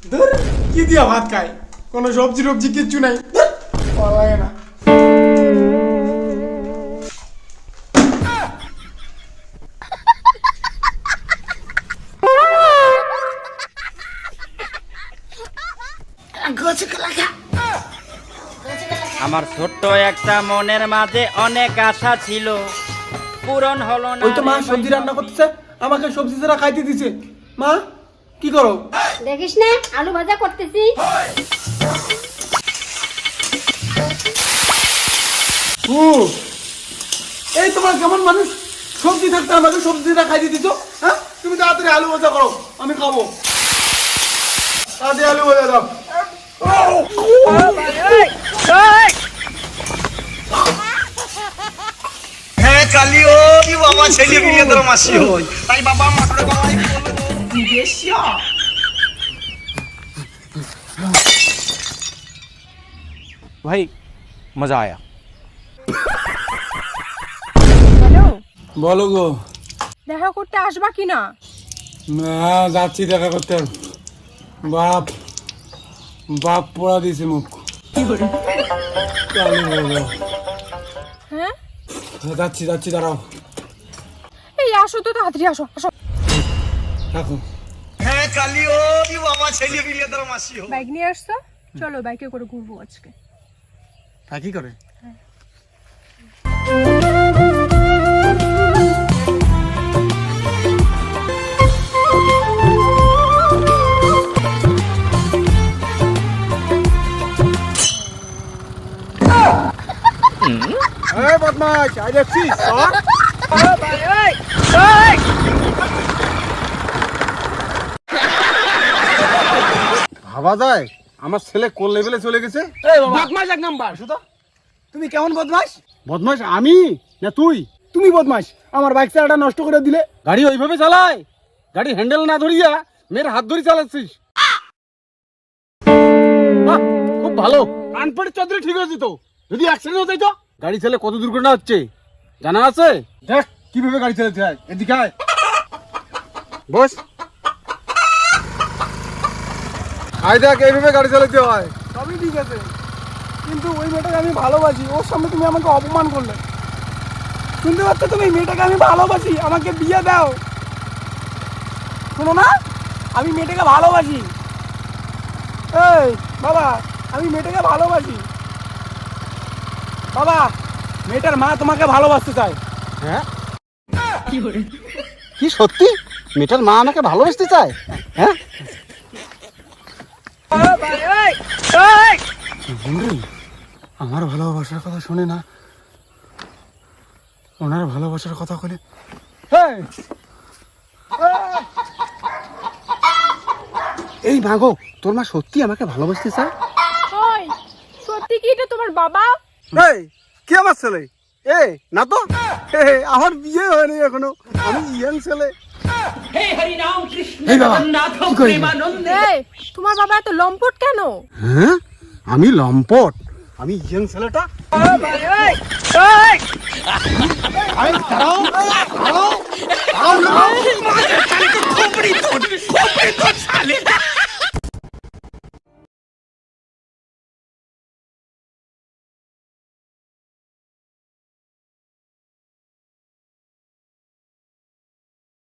ধর কি দিয়া ভাত খায়, কোনো সবজি টবজি কিচ্ছু নাই, ভালো লাগে না। আমার ছোট্ট একটা মনের মাঝে অনেক আশা ছিল, পূরণ হলো না। ওই তো মা সবজি রান্না করতেছে, আমাকে সবজি ছাড়া খাইতে দিছে। মা কি করো? দেখিস না আলু ভাজা করতেছি। ও এই তোমার কেমন মানুষ, সবজি থাকতে আমাকে সবজিটা খাইতে দিছো? হ্যাঁ তুমি তাড়াতাড়ি আলু ভাজা করো, আমি খাবো। তাড়াতাড়ি আলু ভাজা দাও। হ্যাঁ কালিও কি বাবা ছেলে বিয়ে তোর মাসি হই তাই বাবা মাঠে গলাই বিদেশিয়া भाई मजा आया। হ্যালো, বলো গো। দেখা করতে আসবা কি না? না যাচ্ছি দেখা করতে। বাপ বাপ পোড়া দিয়েছে মুখ। আলু ভাজা। হ্যাঁ, যাচ্ছি যাচ্ছি, দাঁড়াও। এই আসো তো, তাড়াতাড়ি আসো আসো। রাখো। হ্যাঁ কালিও কি বাবা ছেলে বিয়ে তোর মাসি হই বাইক নিয়ে আসছো, চলো বাইকে করে ঘুরবো আজকে। তা কি করে? বদমাশ আই দেখছিস? ভাবা যায় আমার ছেলে কোন লেভেলে চলে গেছে। বদমাশ এক নাম্বার। শুধু তুমি কেমন বদমাশ? বদমাশ আমি না তুই? তুমি বদমাশ, আমার বাইক চালাটা নষ্ট করে দিলে। গাড়ি ওইভাবে চালায়, গাড়ি হ্যান্ডেল না ধরিয়া মেয়ের হাত ধরে চালাচ্ছিস। বাহ, খুব ভালো, কানপড়ি চৌধুরী ঠিক আছে তো। যদি অ্যাক্সিডেন্ট হতে তো গাড়ি চালে কত দুর্ঘটনা হচ্ছে জানা আছে? দেখ কিভাবে গাড়ি চালাতে হয়, এদিকে আয়। বস, আয় দেখ এইভাবে গাড়ি চালাতে হয়। সবই ঠিক আছে, কিন্তু ওই মেয়েটাকে আমি ভালোবাসি, ওর সামনে তুমি আমাকে অপমান করলে। শুনতে পাচ্ছ তুমি? মেয়েটাকে আমি ভালোবাসি, আমাকে বিয়ে দাও। শোনো না, আমি মেয়েটাকে ভালোবাসি। এই বাবা, আমি মেয়েটাকে ভালোবাসি। বাবা, মেয়েটার মা তোমাকে ভালোবাসতে চায়। হ্যাঁ কি সত্যি? মেয়েটার মা আমাকে ভালোবাসতে চায়? হ্যাঁ আমার ভালোবাসার কথা শুনে না, ওনার ভালোবাসার কথা বলে। এই মাগো, তোর মা সত্যি আমাকে ভালোবাসতে চায়? ওই সত্যি কি এটা তোমার বাবা? এই কি আমার ছেলে? এ না তো, আমার বিয়ে হয়নি এখনো, আমি ইয়াং ছেলে। এই বাবা, কি করিস? এই তোমার বাবা এত লম্পট কেন? হ্যাঁ আমি লম্পট, আমি ইয়াং ছেলেটা। আরে দাঁড়াও, দাঁড়াও, দাঁড়াও, দাঁড়াও।